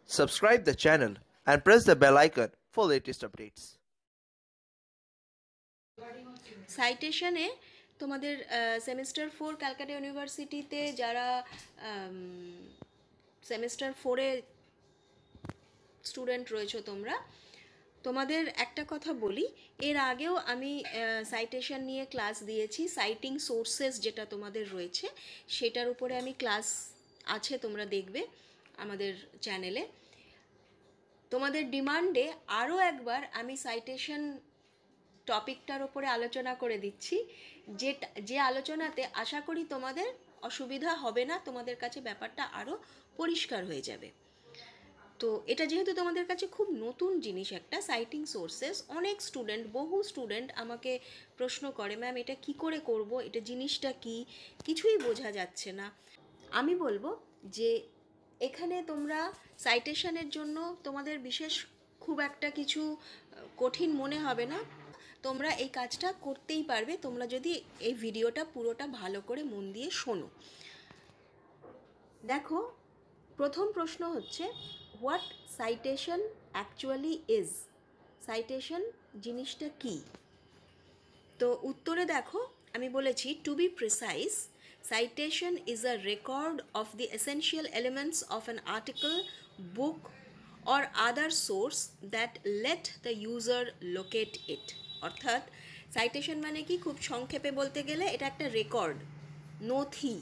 Subscribe the channel and press the bell icon for latest updates. সাইটেশনে তোমাদের semester 4 Calcutta ইউনিভার্সিটিতে যারা semester 4-এ student রয়েছো তোমাদের একটা কথা বলি, এর আগেও আমি সাইটেশন নিয়ে ক্লাস দিয়েছি। সাইটিং সোর্সেস যেটা তোমাদের রয়েছে সেটার উপরে আমি ক্লাস আছে, তোমরা দেখবে আমাদের চ্যানেলে। তোমাদের ডিমান্ডে আরও একবার আমি সাইটেশন টপিকটার ওপরে আলোচনা করে দিচ্ছি, যে আলোচনাতে আশা করি তোমাদের অসুবিধা হবে না, তোমাদের কাছে ব্যাপারটা আরও পরিষ্কার হয়ে যাবে। তো এটা যেহেতু তোমাদের কাছে খুব নতুন জিনিস একটা সাইটিং সোর্সেস, অনেক স্টুডেন্ট, বহু স্টুডেন্ট আমাকে প্রশ্ন করে, ম্যাম এটা কি করে করব, এটা জিনিসটা কি, কিছুই বোঝা যাচ্ছে না। আমি বলবো যে এখানে তোমরা সাইটেশনের জন্য তোমাদের বিশেষ খুব একটা কিছু কঠিন মনে হবে না, তোমরা এই কাজটা করতেই পারবে তোমরা যদি এই ভিডিওটা পুরোটা ভালো করে মন দিয়ে শোনো। দেখো, প্রথম প্রশ্ন হচ্ছে what citation actually is, citation জিনিসটা কি। তো উত্তরে দেখো আমি বলেছি, to be precise, citation is a record of the essential elements of an article, book or other source that let the user locate it. অর্থাৎ সাইটেশন মানে কি, খুব সংক্ষেপে বলতে গেলে এটা একটা রেকর্ড, নথি,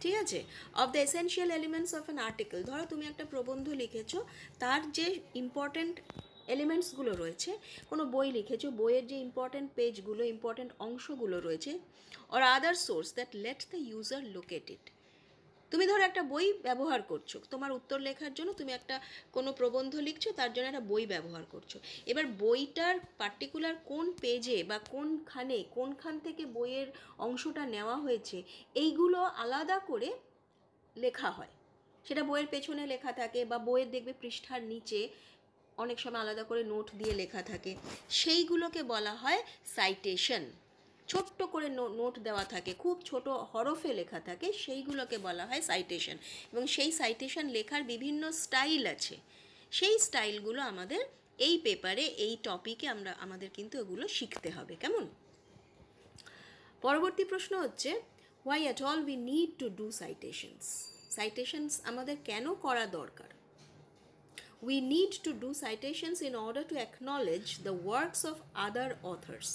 ঠিক আছে, of the essential elements of an article. ধরো তুমি একটা প্রবন্ধ লিখেছো, তার যে ইম্পর্ট্যান্ট এলিমেন্টসগুলো রয়েছে, কোনো বই লিখেছো, বইয়ের যে ইম্পর্ট্যান্ট পেজগুলো, ইম্পর্ট্যান্ট অংশগুলো রয়েছে, or other source that let the user locate it. তুমি ধরো একটা বই ব্যবহার করছো, তোমার উত্তর লেখার জন্য তুমি একটা কোনো প্রবন্ধ লিখছো, তার জন্য একটা বই ব্যবহার করছো। এবার বইটার পার্টিকুলার কোন পেজে বা কোনখান থেকে বইয়ের অংশটা নেওয়া হয়েছে, এইগুলো আলাদা করে লেখা হয়। সেটা বইয়ের পেছনে লেখা থাকে বা বইয়ের দেখবে পৃষ্ঠার নিচে অনেক সময় আলাদা করে নোট দিয়ে লেখা থাকে, সেইগুলোকে বলা হয় সাইটেশন। ছোট্ট করে নোট দেওয়া থাকে, খুব ছোট হরফে লেখা থাকে, সেইগুলোকে বলা হয় সাইটেশন। এবং সেই সাইটেশন লেখার বিভিন্ন স্টাইল আছে, সেই স্টাইলগুলো আমাদের এই পেপারে, এই টপিকে আমাদের কিন্তু এগুলো শিখতে হবে, কেমন। পরবর্তী প্রশ্ন হচ্ছে, why at all we need to do citations, citations আমাদের কেন করা দরকার। We need to do citations in order to acknowledge the works of other authors,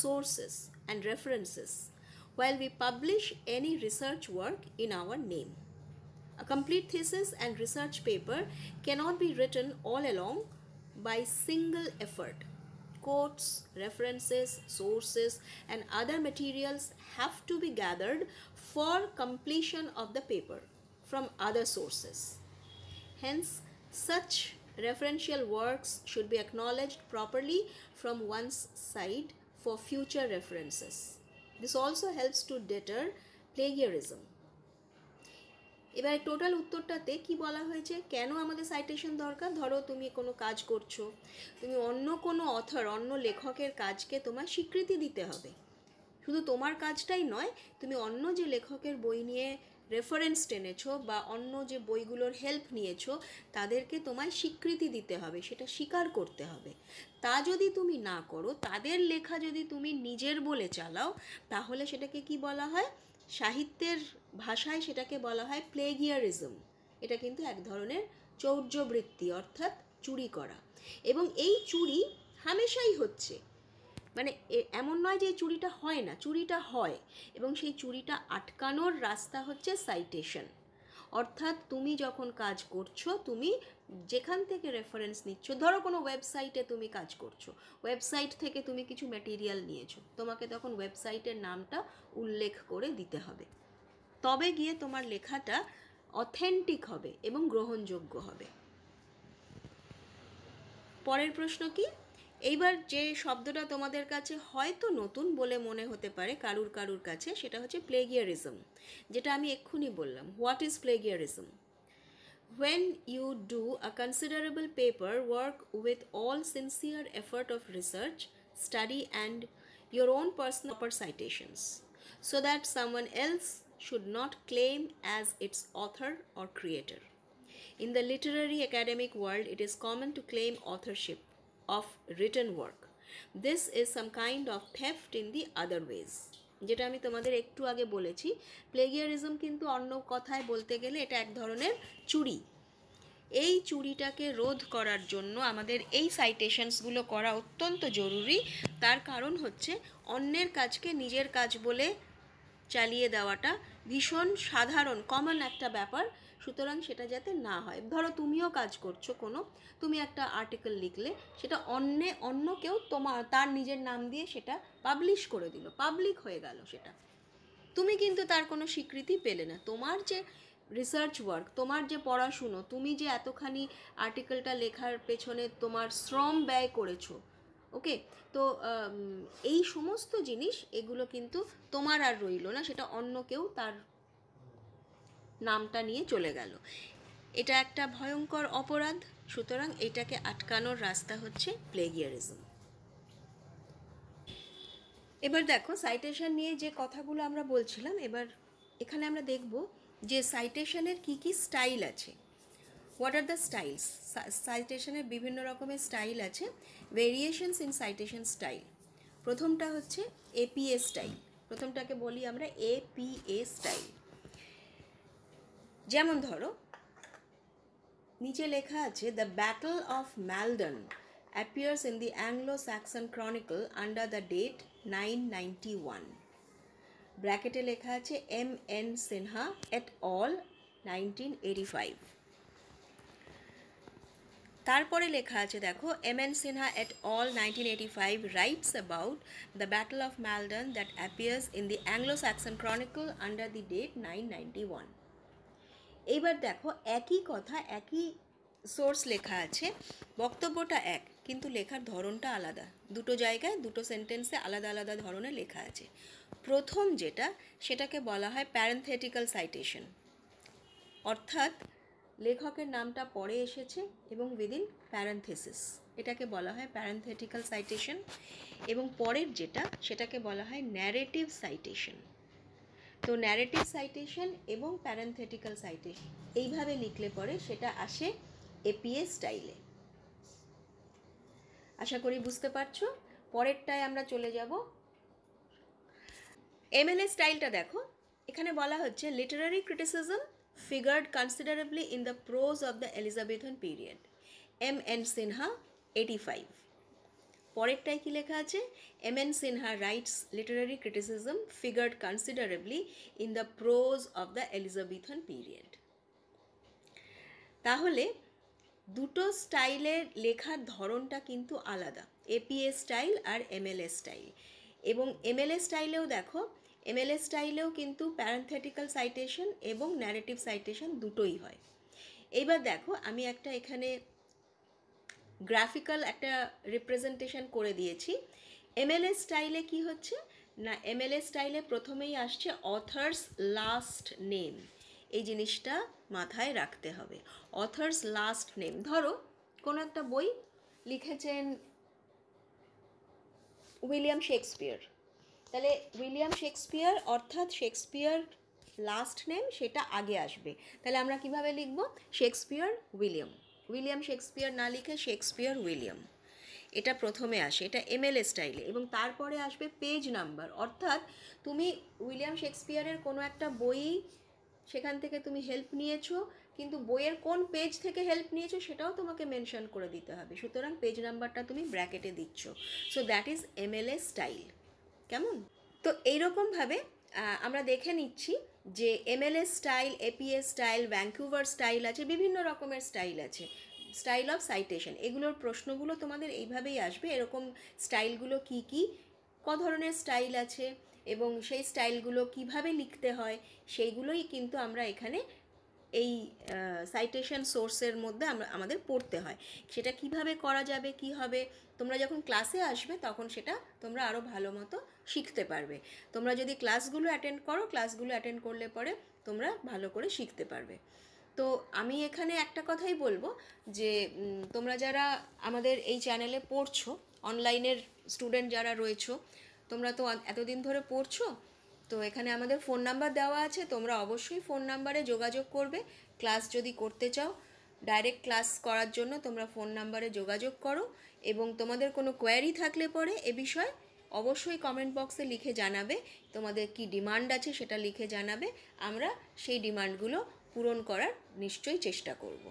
sources, and references while we publish any research work in our name. A complete thesis and research paper cannot be written all along by single effort. Quotes, references, sources, and other materials have to be gathered for completion of the paper from other sources. Hence, such referential works should be acknowledged properly from one's side for future references. This also helps to deter plagiarism. এবার total উত্তরটাতে কি বলা হয়েছে, কেন আমাদের citation দরকার। ধরো তুমি কোনো কাজ করছো, তুমি অন্য কোনো অথর, অন্য লেখকের কাজকে তোমার স্বীকৃতি দিতে হবে। শুধু তোমার কাজটাই নয়, তুমি অন্য যে লেখকের বই নিয়ে রেফারেন্স টেনেছো বা অন্য যে বইগুলোর হেল্প নিয়েছো, তাদেরকে তোমায় স্বীকৃতি দিতে হবে, সেটা স্বীকার করতে হবে। তা যদি তুমি না করো, তাদের লেখা যদি তুমি নিজের বলে চালাও, তাহলে সেটাকে কি বলা হয়, সাহিত্যের ভাষায় সেটাকে বলা হয় প্লেগিয়ারিজম। এটা কিন্তু এক ধরনের চৌর্যবৃত্তি, অর্থাৎ চুরি করা। এবং এই চুরি হামেশাই হচ্ছে, মানে এমন নয় যে চুরিটা হয় না, চুরিটা হয়। এবং সেই চুরিটা আটকানোর রাস্তা হচ্ছে সাইটেশন। অর্থাৎ তুমি যখন কাজ করছো, তুমি যেখান থেকে রেফারেন্স নিচ্ছ, ধরো কোনো ওয়েবসাইটে তুমি কাজ করছো, ওয়েবসাইট থেকে তুমি কিছু ম্যাটেরিয়াল নিয়েছো, তোমাকে তখন ওয়েবসাইটের নামটা উল্লেখ করে দিতে হবে, তবে গিয়ে তোমার লেখাটা অথেন্টিক হবে এবং গ্রহণযোগ্য হবে। পরের প্রশ্ন কি, এইবার যে শব্দটা তোমাদের কাছে হয়তো নতুন বলে মনে হতে পারে কারুর কাছে, সেটা হচ্ছে প্লেগিয়ারিজম, যেটা আমি এক্ষুনি বললাম। What is plagiarism? When you do a considerable paper work with all sincere effort of research, study and your own personal citations, so that someone else should not claim as its author or creator. In the literary academic world, it is common to claim authorship of written work. This is some kind of theft in the other ways. যেটা আমি তোমাদের একটু আগে বলেছি, প্লেগিয়ারিজম কিন্তু অন্য কথায় বলতে গেলে এটা এক ধরনের চুরি। এই চুরিটাকে রোধ করার জন্য আমাদের এই সাইটেশনসগুলো করা অত্যন্ত জরুরি। তার কারণ হচ্ছে অন্যের কাজকে নিজের কাজ বলে চালিয়ে দেওয়াটা ভীষণ সাধারণ কমন একটা ব্যাপার। সুতরাং সেটা যাতে না হয়, ধরো তুমিও কাজ করছো তুমি একটা আর্টিকেল লিখলে, সেটা অন্য কেউ তার নিজের নাম দিয়ে সেটা পাবলিশ করে দিল, পাবলিক হয়ে গেল সেটা, তুমি কিন্তু তার কোনো স্বীকৃতি পেলে না। তোমার যে রিসার্চ ওয়ার্ক, তোমার যে পড়াশুনো, তুমি যে এতখানি আর্টিকেলটা লেখার পেছনে তোমার শ্রম ব্যয় করেছো, ওকে, তো এই সমস্ত জিনিস এগুলো কিন্তু তোমার আর রইল না, সেটা অন্য কেউ তার নামটা নিয়ে চলে গেল। এটা একটা ভয়ঙ্কর অপরাধ। সুতরাং এটাকে আটকানোর রাস্তা হচ্ছে প্লেগিয়ারিজম। এবার দেখো সাইটেশন নিয়ে যে কথাগুলো আমরা বলছিলাম, এবার এখানে আমরা দেখব যে সাইটেশনের কি কি স্টাইল আছে। What are the styles? সাইটেশনের বিভিন্ন রকমের স্টাইল আছে, ভেরিয়েশনস ইন সাইটেশন স্টাইল। প্রথমটা হচ্ছে এপিএ স্টাইল। প্রথমটাকে বলি আমরা এপিএ স্টাইল। যেমন ধরো নিচে লেখা আছে, the battle of Maldon appears in the Anglo-Saxon Chronicle under the date 991. ব্র্যাকেটে লেখা আছে M.N. Sinha et al. 1985। তারপরে লেখা আছে দেখো, M.N. Sinha et al. 1985 writes about the Battle of Maldon that appears in the Anglo-Saxon Chronicle under the date 991। এইবার দেখো একই কথা, একই সোর্স লেখা আছে, বক্তব্যটা এক, কিন্তু লেখার ধরনটা আলাদা। দুটো জায়গায় দুটো সেন্টেন্সে আলাদা আলাদা ধরনের লেখা আছে। প্রথম যেটা, সেটাকে বলা হয় প্যারেনথেটিক্যাল সাইটেশন, অর্থাৎ লেখকের নামটা পরে এসেছে এবং উইদিন প্যারেনথেসিস, এটাকে বলা হয় প্যারেনথেটিক্যাল সাইটেশন। এবং পরের যেটা, সেটাকে বলা হয় ন্যারেটিভ সাইটেশন। তো ন্যারেটিভ সাইটেশন এবং প্যারেনথেটিক্যাল সাইটেশন এইভাবে লিখলে পরে সেটা আসে এপিএ স্টাইলে। আশা করি বুঝতে পারছো। পরেরটায় আমরা চলে যাব। এমএলএ স্টাইলটা দেখো, এখানে বলা হচ্ছে Literary criticism figured considerably in the prose of the Elizabethan period. M.N. Sinha 85। পরেরটায় কি লেখা আছে? M.N. Sinha writes literary criticism figured considerably in the prose of the Elizabethan period. তাহলে দুটো স্টাইলের লেখার ধরনটা কিন্তু আলাদা, এপিএ স্টাইল আর এমএলএ স্টাইল। এবং এমএলএ স্টাইলেও দেখো, এমএলএ স্টাইলেও কিন্তু প্যারেনথেটিক্যাল সাইটেশন এবং ন্যারেটিভ সাইটেশন দুটোই হয়। এইবার দেখো আমি একটা এখানে গ্রাফিক্যাল একটা রিপ্রেজেন্টেশন করে দিয়েছি। এমএলএ স্টাইলে কি হচ্ছে না, এমএলএ স্টাইলে প্রথমেই আসছে অথার্স লাস্ট নেম। এই জিনিসটা মাথায় রাখতে হবে, অথার্স লাস্ট নেম। ধরো কোনো একটা বই লিখেছেন উইলিয়াম শেক্সপিয়ার, তাহলে উইলিয়াম শেক্সপিয়ার অর্থাৎ শেক্সপিয়ার লাস্ট নেম সেটা আগে আসবে। তাহলে আমরা কিভাবে লিখব? শেক্সপিয়ার উইলিয়াম, উইলিয়াম শেক্সপিয়ার না লিখে শেক্সপিয়ার উইলিয়াম, এটা প্রথমে আসে, এটা এমএলএ স্টাইলে। এবং তারপরে আসবে পেজ নাম্বার, অর্থাৎ তুমি উইলিয়াম শেক্সপিয়ারের কোনো একটা বই, সেখান থেকে তুমি হেল্প নিয়েছো, কিন্তু বইয়ের কোন পেজ থেকে হেল্প নিয়েছো সেটাও তোমাকে মেনশন করে দিতে হবে। সুতরাং পেজ নাম্বারটা তুমি ব্র্যাকেটে দিচ্ছ। So that is MLA style. কেমন? তো এইরকমভাবে আমরা দেখে নিচ্ছি যে MLA style, APA style, Vancouver style আছে, বিভিন্ন রকমের স্টাইল আছে। স্টাইল অফ সাইটেশন, এগুলোর প্রশ্নগুলো তোমাদের এইভাবেই আসবে, এরকম স্টাইলগুলো কি কি, ক ধরনের স্টাইল আছে এবং সেই স্টাইলগুলো কিভাবে লিখতে হয়, সেইগুলোই কিন্তু আমরা এখানে এই সাইটেশন সোর্সের মধ্যে আমাদের পড়তে হয়। সেটা কিভাবে করা যাবে, কি হবে, তোমরা যখন ক্লাসে আসবে তখন সেটা তোমরা আরও ভালো মতো শিখতে পারবে। তোমরা যদি ক্লাসগুলো অ্যাটেন্ড করো, ক্লাসগুলো অ্যাটেন্ড করলে পরে তোমরা ভালো করে শিখতে পারবে। তো আমি এখানে একটা কথাই বলবো যে তোমরা যারা আমাদের এই চ্যানেলে পড়ছো, অনলাইনের স্টুডেন্ট যারা রয়েছো, তোমরা তো এতদিন ধরে পড়ছো, তো এখানে আমাদের ফোন নাম্বার দেওয়া আছে, তোমরা অবশ্যই ফোন নাম্বারে যোগাযোগ করবে ক্লাস যদি করতে চাও। ডাইরেক্ট ক্লাস করার জন্য তোমরা ফোন নাম্বারে যোগাযোগ করো, এবং তোমাদের কোনো কোয়ারি থাকলে পরে এ বিষয়ে অবশ্যই কমেন্ট বক্সে লিখে জানাবে। তোমাদের কি ডিমান্ড আছে সেটা লিখে জানাবে, আমরা সেই ডিমান্ডগুলো পূরণ করার নিশ্চয়ই চেষ্টা করব।